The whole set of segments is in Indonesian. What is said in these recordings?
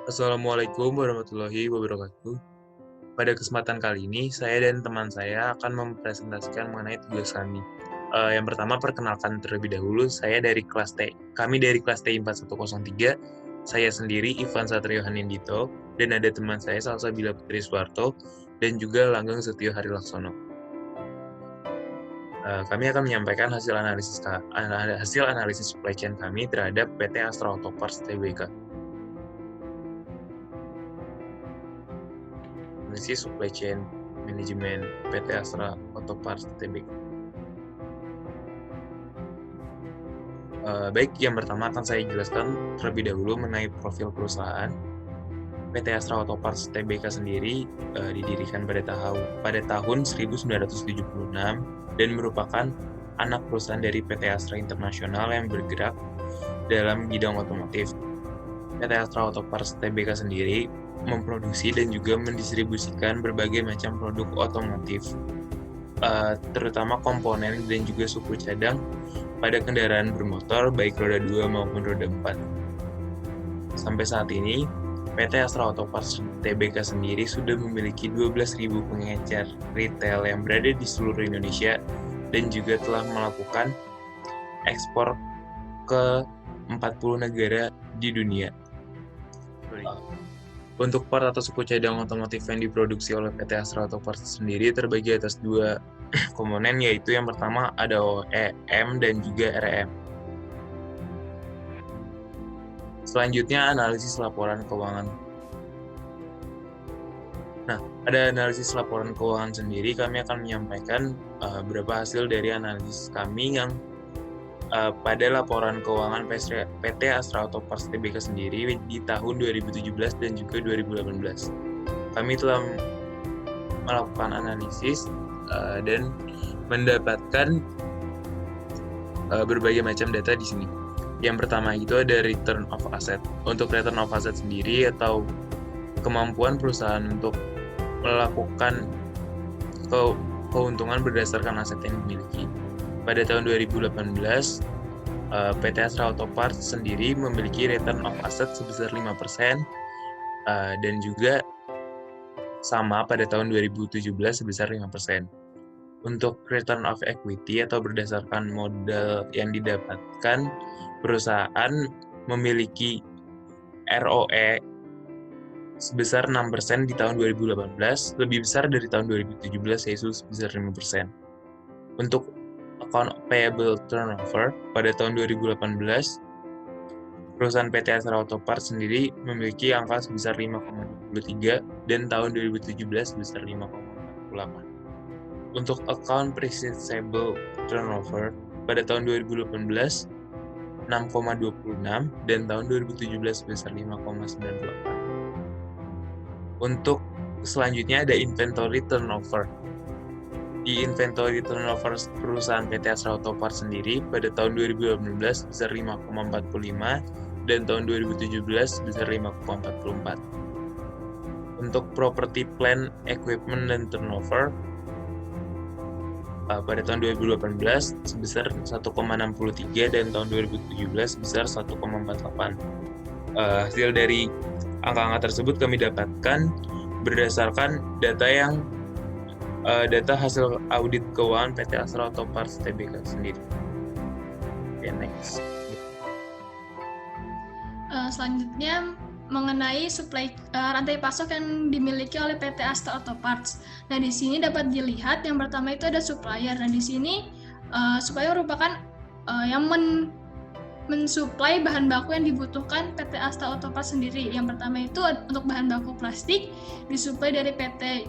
Assalamualaikum warahmatullahi wabarakatuh. Pada kesempatan kali ini, saya dan teman saya akan mempresentasikan mengenai tugas kami. Yang pertama, perkenalkan terlebih dahulu, saya dari kelas T. Kami dari kelas TI 4103, saya sendiri Ivan Satrio Hanindito, dan ada teman saya Salsabila Putri Suwarto, dan juga Langgeng Setio Harilaksono. Kami akan menyampaikan hasil analisis supply chain kami terhadap PT Astra Auto Parts Tbk. Analisis supply chain manajemen PT Astra Auto Parts Tbk. Baik, yang pertama akan saya jelaskan terlebih dahulu mengenai profil perusahaan. PT Astra Auto Parts Tbk sendiri didirikan pada tahun 1976 dan merupakan anak perusahaan dari PT Astra Internasional yang bergerak dalam bidang otomotif. PT Astra Auto Parts Tbk sendiri memproduksi dan juga mendistribusikan berbagai macam produk otomotif, terutama komponen dan juga suku cadang pada kendaraan bermotor baik roda 2 maupun roda 4. Sampai saat ini, PT Astra Auto Parts Tbk sendiri sudah memiliki 12.000 pengecer retail yang berada di seluruh Indonesia dan juga telah melakukan ekspor ke 40 negara di dunia. Untuk part atau suku cadang otomotif yang diproduksi oleh PT Astra Auto Parts sendiri terbagi atas dua komponen, yaitu yang pertama ada OEM dan juga REM. Selanjutnya analisis laporan keuangan. Nah, pada analisis laporan keuangan sendiri kami akan menyampaikan beberapa hasil dari analisis kami yang pada laporan keuangan PT Astra Auto Parts Tbk sendiri di tahun 2017 dan juga 2018. Kami telah melakukan analisis dan mendapatkan berbagai macam data di sini. Yang pertama itu ada return of asset. Untuk return of asset sendiri atau kemampuan perusahaan untuk melakukan keuntungan berdasarkan aset yang dimiliki. Pada tahun 2018, PT Astra Auto Parts sendiri memiliki return of asset sebesar 5%, dan juga sama pada tahun 2017 sebesar 5%. Untuk return of equity atau berdasarkan modal yang didapatkan, perusahaan memiliki ROE sebesar 6% di tahun 2018, lebih besar dari tahun 2017 yaitu sebesar 5%. Untuk account payable turnover pada tahun 2018, perusahaan PT Astra Auto Parts sendiri memiliki angka sebesar 5,23 dan tahun 2017 sebesar 5,48. Untuk account receivable turnover pada tahun 2018 6,26 dan tahun 2017 sebesar 5,98. Untuk selanjutnya ada inventory turnover. Di inventory turnover perusahaan PT Astra Auto Parts sendiri pada tahun 2018 sebesar 5,45 dan tahun 2017 sebesar 5,44. Untuk property plant equipment dan turnover pada tahun 2018 sebesar 1,63 dan tahun 2017 sebesar 1,48. Hasil dari angka-angka tersebut kami dapatkan berdasarkan data hasil audit keuangan PT Astra Auto Parts Tbk sendiri. Okay, next. Selanjutnya mengenai rantai pasok yang dimiliki oleh PT Astra Auto Parts. Nah, di sini dapat dilihat yang pertama itu ada supplier. Nah, di sini supplier merupakan yang mensuplai bahan baku yang dibutuhkan PT Astra Auto Parts sendiri. Yang pertama itu untuk bahan baku plastik disuplai dari PT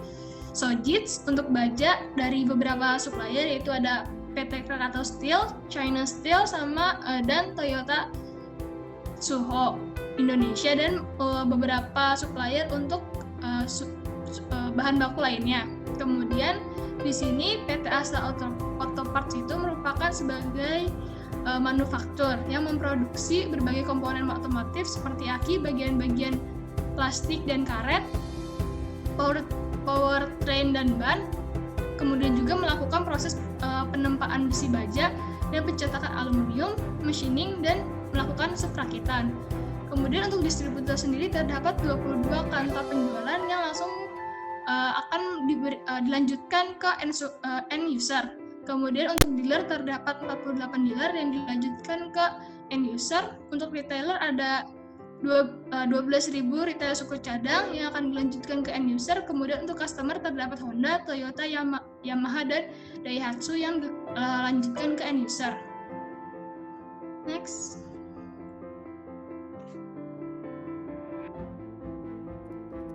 Sojitz, untuk baja dari beberapa supplier yaitu ada PT Krakatau Steel, China Steel, dan Toyota Tsuho Indonesia, dan beberapa supplier untuk bahan baku lainnya. Kemudian di sini PT Astra Auto Parts itu merupakan sebagai manufaktur yang memproduksi berbagai komponen otomotif seperti aki, bagian-bagian plastik dan karet, powertrain dan ban, kemudian juga melakukan proses penempaan besi baja dan pencetakan aluminium, machining, dan melakukan suprakitan. Kemudian untuk distributor sendiri terdapat 22 kantor penjualan yang langsung akan dilanjutkan ke end user. Kemudian untuk dealer terdapat 48 dealer yang dilanjutkan ke end user. Untuk retailer ada 12.000 retail suku cadang yang akan dilanjutkan ke end user. Kemudian untuk customer terdapat Honda, Toyota, Yamaha, dan Daihatsu yang dilanjutkan ke end user. Next.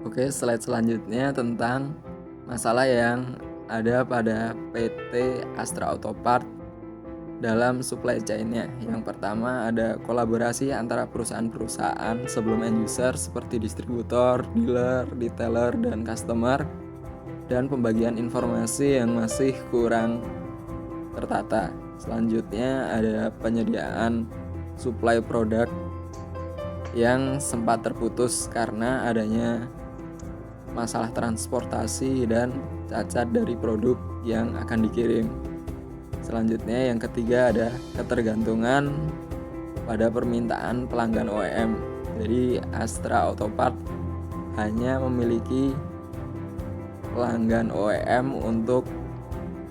Oke, slide selanjutnya tentang masalah yang ada pada PT Astra Auto Parts dalam supply chain-nya. Yang pertama ada kolaborasi antara perusahaan-perusahaan sebelum end user seperti distributor, dealer, retailer, dan customer, dan pembagian informasi yang masih kurang tertata. Selanjutnya ada penyediaan supply produk yang sempat terputus karena adanya masalah transportasi dan cacat dari produk yang akan dikirim. Selanjutnya yang ketiga ada ketergantungan pada permintaan pelanggan OEM. Jadi Astra Auto Parts hanya memiliki pelanggan OEM untuk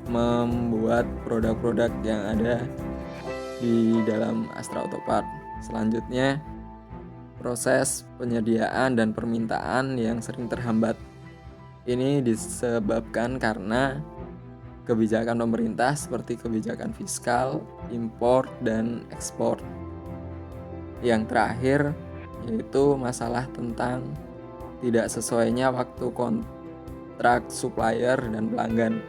membuat produk-produk yang ada di dalam Astra Auto Parts. Selanjutnya proses penyediaan dan permintaan yang sering terhambat. Ini disebabkan karena kebijakan pemerintah seperti kebijakan fiskal, impor, dan ekspor. Yang terakhir yaitu masalah tentang tidak sesuainya waktu kontrak supplier dan pelanggan.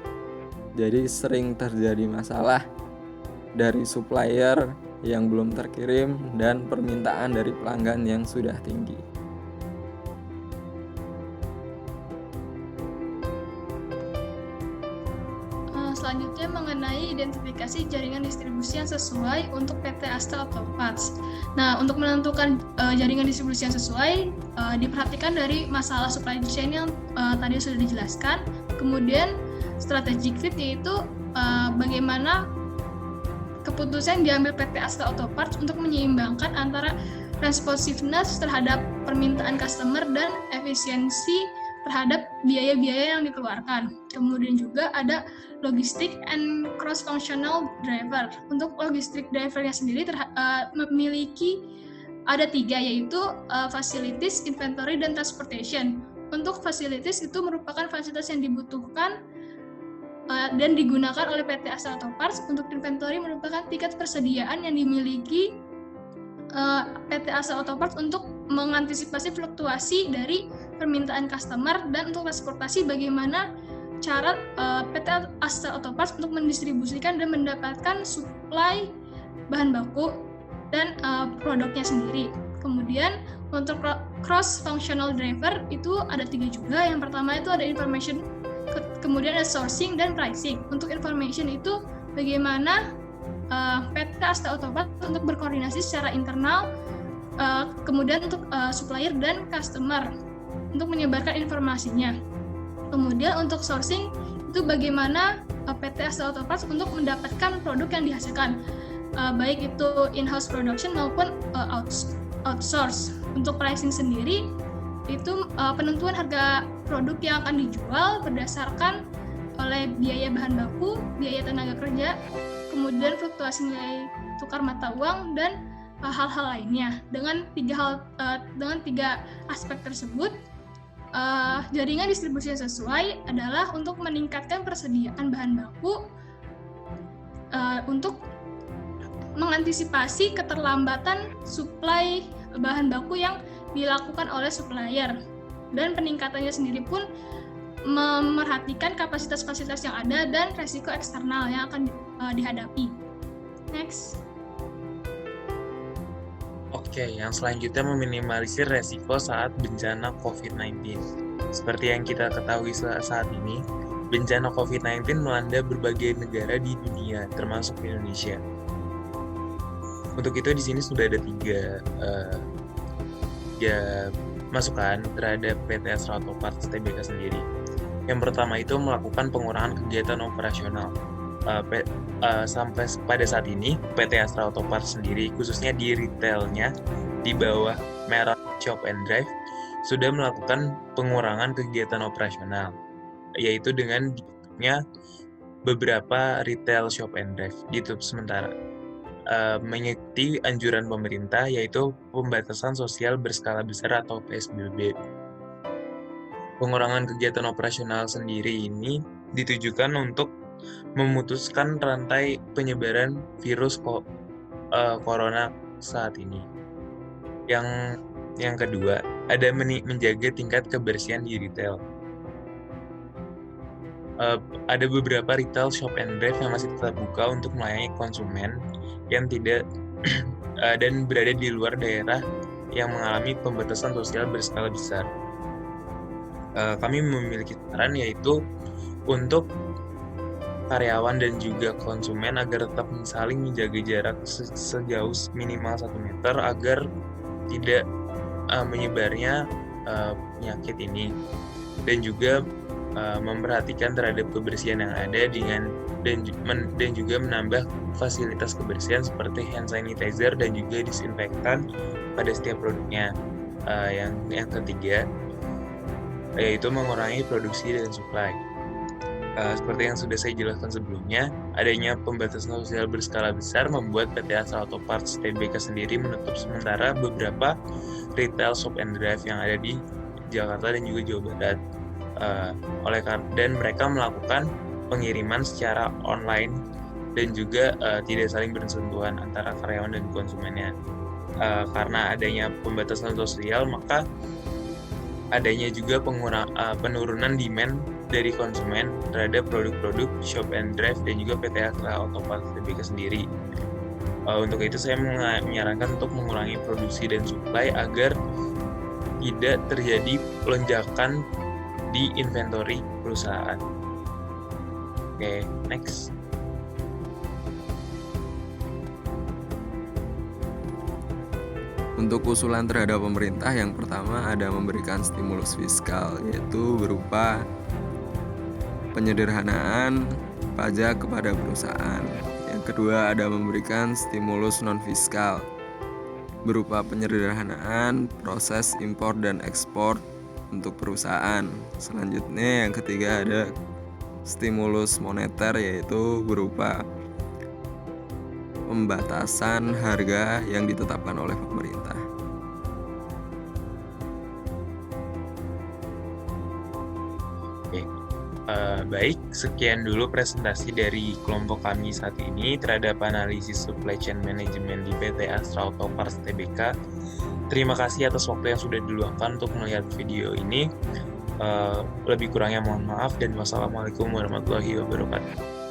Jadi sering terjadi masalah dari supplier yang belum terkirim dan permintaan dari pelanggan yang sudah tinggi. Selanjutnya mengenai identifikasi jaringan distribusi yang sesuai untuk PT Astra Auto Parts. Nah, untuk menentukan jaringan distribusi yang sesuai diperhatikan dari masalah supply chain yang tadi sudah dijelaskan. Kemudian strategic fit yaitu bagaimana keputusan diambil PT Astra Auto Parts untuk menyeimbangkan antara responsiveness terhadap permintaan customer dan efisiensi terhadap biaya-biaya yang dikeluarkan. Kemudian juga ada logistik and cross-functional driver. Untuk logistik drivernya sendiri memiliki ada 3, yaitu facilities, inventory, dan transportation. Untuk facilities itu merupakan fasilitas yang dibutuhkan dan digunakan oleh PT Astra Auto Parts. Untuk inventory merupakan tiket persediaan yang dimiliki PT Astra Auto Parts untuk mengantisipasi fluktuasi dari permintaan customer. Dan untuk transportasi, bagaimana cara PT Astra Auto Parts untuk mendistribusikan dan mendapatkan supply bahan baku dan produknya sendiri. Kemudian untuk cross functional driver itu ada 3 juga. Yang pertama itu ada information, kemudian ada sourcing dan pricing. Untuk information itu bagaimana PT Astra Auto Parts untuk berkoordinasi secara internal, kemudian untuk supplier dan customer untuk menyebarkan informasinya. Kemudian untuk sourcing itu bagaimana PT Astra Auto Parts untuk mendapatkan produk yang dihasilkan, baik itu in-house production maupun outsource. Untuk pricing sendiri itu penentuan harga produk yang akan dijual berdasarkan oleh biaya bahan baku, biaya tenaga kerja, kemudian fluktuasi nilai tukar mata uang, dan hal-hal lainnya. Dengan 3 aspek tersebut, jaringan distribusi yang sesuai adalah untuk meningkatkan persediaan bahan baku untuk mengantisipasi keterlambatan supply bahan baku yang dilakukan oleh supplier. Dan peningkatannya sendiri pun memerhatikan kapasitas fasilitas yang ada dan resiko eksternal yang akan dihadapi. Next. Oke, yang selanjutnya meminimalisir resiko saat bencana COVID-19. Seperti yang kita ketahui saat ini, bencana COVID-19 melanda berbagai negara di dunia, termasuk Indonesia. Untuk itu di sini sudah ada 3 masukan terhadap PT Astra Auto Parts Tbk sendiri. Yang pertama itu melakukan pengurangan kegiatan operasional. Sampai pada saat ini PT Astra Auto Parts sendiri, khususnya di retailnya, di bawah merek Shop and Drive sudah melakukan pengurangan kegiatan operasional, yaitu dengan ditutupnya beberapa retail Shop and Drive ditutup sementara, mengikuti anjuran pemerintah yaitu pembatasan sosial berskala besar atau PSBB. Pengurangan kegiatan operasional sendiri ini ditujukan untuk memutuskan rantai penyebaran virus corona saat ini. Yang kedua, ada menjaga tingkat kebersihan di retail. Ada beberapa retail Shop and Drive yang masih tetap buka untuk melayani konsumen yang tidak dan berada di luar daerah yang mengalami pembatasan sosial berskala besar. Kami memiliki saran yaitu untuk karyawan dan juga konsumen agar tetap saling menjaga jarak sejauh minimal 1 meter agar tidak menyebarnya penyakit ini, dan juga memperhatikan terhadap kebersihan yang ada dan juga menambah fasilitas kebersihan seperti hand sanitizer dan juga disinfektan pada setiap produknya. Yang ketiga yaitu mengurangi produksi dan supply. Seperti yang sudah saya jelaskan sebelumnya, adanya pembatasan sosial berskala besar membuat PT Astra Auto Parts Tbk sendiri menutup sementara beberapa retail Shop and Drive yang ada di Jakarta dan juga Jawa Barat. Dan mereka melakukan pengiriman secara online dan juga tidak saling bersentuhan antara karyawan dan konsumennya. Karena adanya pembatasan sosial, maka adanya juga penurunan demand dari konsumen terhadap produk-produk Shop and Drive dan juga PT Astra Auto Parts Tbk sendiri. Untuk itu saya menyarankan untuk mengurangi produksi dan supply agar tidak terjadi lonjakan di inventory perusahaan. Oke, next. Untuk usulan terhadap pemerintah, yang pertama ada memberikan stimulus fiskal, yaitu berupa penyederhanaan pajak kepada perusahaan. Yang kedua ada memberikan stimulus non-fiskal, berupa penyederhanaan proses impor dan ekspor untuk perusahaan. Selanjutnya yang ketiga ada stimulus moneter, yaitu berupa pembatasan harga yang ditetapkan oleh pemerintah. Oke, baik, sekian dulu presentasi dari kelompok kami saat ini terhadap analisis supply chain management di PT Astra Auto Parts Tbk. Terima kasih atas waktu yang sudah diluangkan untuk melihat video ini. Lebih kurangnya mohon maaf dan wassalamualaikum warahmatullahi wabarakatuh.